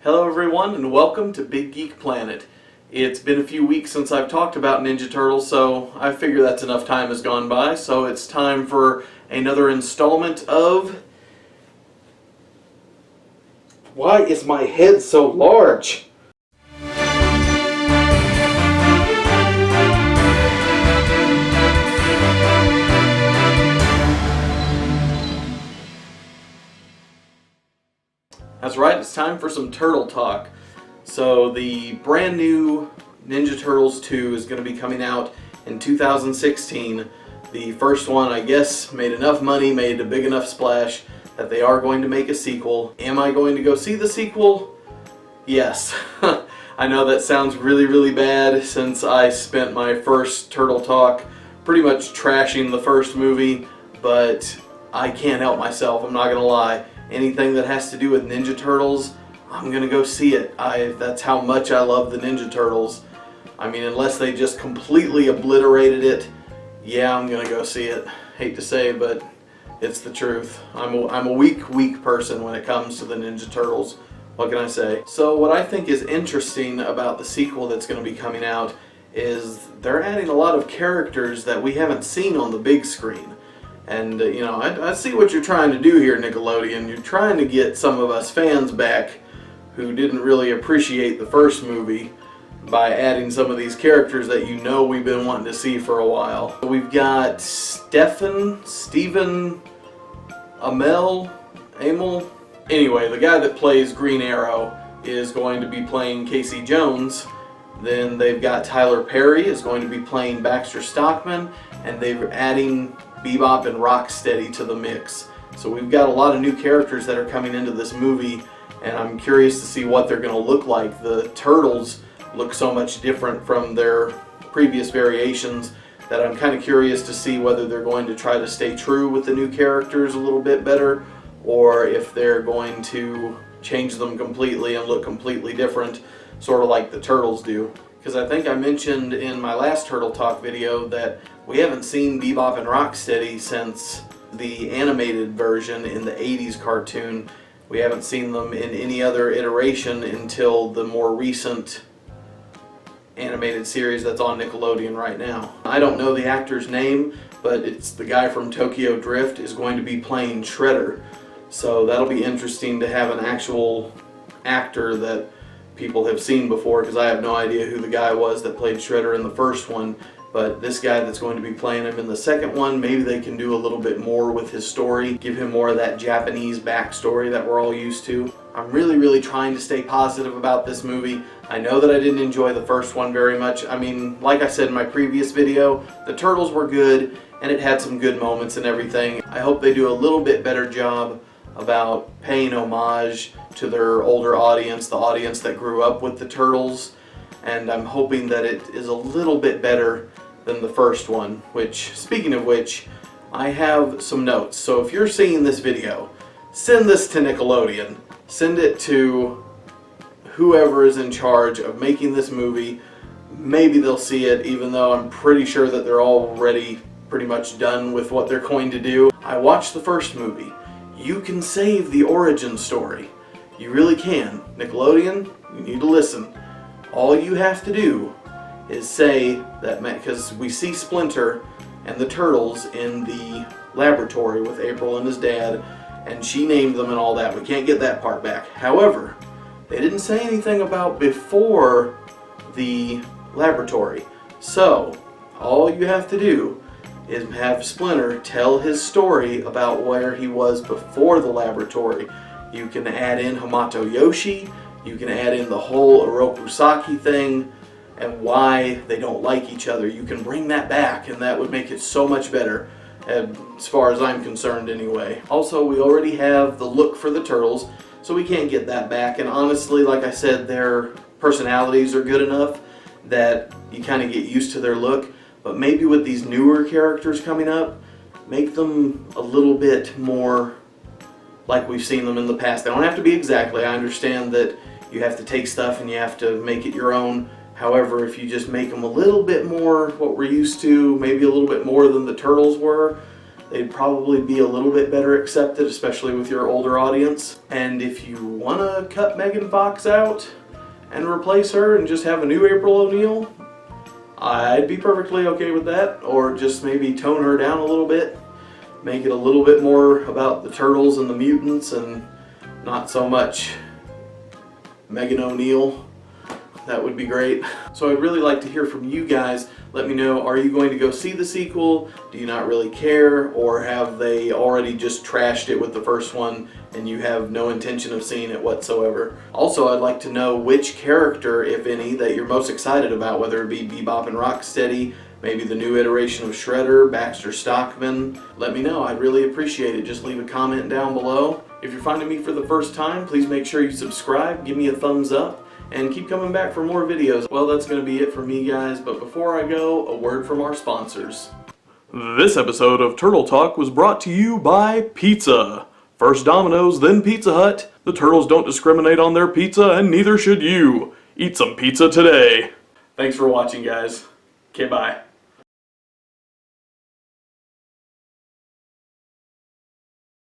Hello everyone and welcome to Big Geek Planet. It's been a few weeks since I've talked about Ninja Turtles, so I figure that's enough time has gone by, so it's time for another installment of... Why is my head so large? That's right, it's time for some Turtle Talk. So the brand new Ninja Turtles 2 is going to be coming out in 2016. The first one, I guess, made enough money, made a big enough splash that they are going to make a sequel. Am I going to go see the sequel? Yes. I know that sounds really bad since I spent my first Turtle Talk pretty much trashing the first movie, but I can't help myself, I'm not going to lie. Anything that has to do with Ninja Turtles, I'm gonna go see it. That's how much I love the Ninja Turtles. I mean, unless they just completely obliterated it, yeah, I'm gonna go see it. Hate to say, but it's the truth. I'm a weak person when it comes to the Ninja Turtles. What can I say? So what I think is interesting about the sequel that's gonna be coming out is they're adding a lot of characters that we haven't seen on the big screen. And, you know, I see what you're trying to do here, Nickelodeon. You're trying to get some of us fans back who didn't really appreciate the first movie by adding some of these characters that you know we've been wanting to see for a while. We've got Stephen, Amel. Anyway, the guy that plays Green Arrow is going to be playing Casey Jones. Then they've got Tyler Perry is going to be playing Baxter Stockman, and they're adding Bebop and Rocksteady to the mix. So we've got a lot of new characters that are coming into this movie, and I'm curious to see what they're going to look like. The Turtles look so much different from their previous variations that I'm kind of curious to see whether they're going to try to stay true with the new characters a little bit better, or if they're going to change them completely and look completely different, sort of like the Turtles do. Because I think I mentioned in my last Turtle Talk video that we haven't seen Bebop and Rocksteady since the animated version in the 80s cartoon. We haven't seen them in any other iteration until the more recent animated series that's on Nickelodeon right now. I don't know the actor's name, but it's the guy from Tokyo Drift is going to be playing Shredder. So that'll be interesting to have an actual actor that people have seen before, because I have no idea who the guy was that played Shredder in the first one. But this guy that's going to be playing him in the second one, maybe they can do a little bit more with his story, give him more of that Japanese backstory that we're all used to. I'm really trying to stay positive about this movie. I know that I didn't enjoy the first one very much. I mean, like I said in my previous video, the Turtles were good, and it had some good moments and everything. I hope they do a little bit better job about paying homage to their older audience, the audience that grew up with the Turtles, and I'm hoping that it is a little bit better than the first one, which, speaking of which, I have some notes. So if you're seeing this video, send this to Nickelodeon. Send it to whoever is in charge of making this movie. Maybe they'll see it, even though I'm pretty sure that they're already pretty much done with what they're going to do. I watched the first movie. You can save the origin story. You really can. Nickelodeon, you need to listen. All you have to do is say that, because we see Splinter and the Turtles in the laboratory with April and his dad, and she named them and all that. We can't get that part back. However, they didn't say anything about before the laboratory. So, all you have to do is have Splinter tell his story about where he was before the laboratory. You can add in Hamato Yoshi, you can add in the whole Orokusaki thing, and why they don't like each other. You can bring that back, and that would make it so much better, as far as I'm concerned anyway. Also, we already have the look for the Turtles, so we can't get that back, and honestly, like I said, their personalities are good enough that you kind of get used to their look. But maybe with these newer characters coming up, make them a little bit more like we've seen them in the past. They don't have to be exactly. I understand that you have to take stuff and you have to make it your own. However, if you just make them a little bit more what we're used to, maybe a little bit more than the Turtles were, they'd probably be a little bit better accepted, especially with your older audience. And if you want to cut Megan Fox out and replace her and just have a new April O'Neil, I'd be perfectly okay with that. Or just maybe tone her down a little bit, make it a little bit more about the turtles and the mutants and not so much Megan O'Neil. That would be great. So I'd really like to hear from you guys. Let me know, are you going to go see the sequel? Do you not really care? Or have they already just trashed it with the first one and you have no intention of seeing it whatsoever? Also, I'd like to know which character, if any, that you're most excited about, whether it be Bebop and Rocksteady, maybe the new iteration of Shredder, Baxter Stockman. Let me know, I'd really appreciate it. Just leave a comment down below. If you're finding me for the first time, please make sure you subscribe, give me a thumbs up, and keep coming back for more videos. Well, that's going to be it for me, guys, but before I go, a word from our sponsors. This episode of Turtle Talk was brought to you by pizza. First Domino's, then Pizza Hut. The Turtles don't discriminate on their pizza, and neither should you. Eat some pizza today. Thanks for watching, guys. Okay, bye.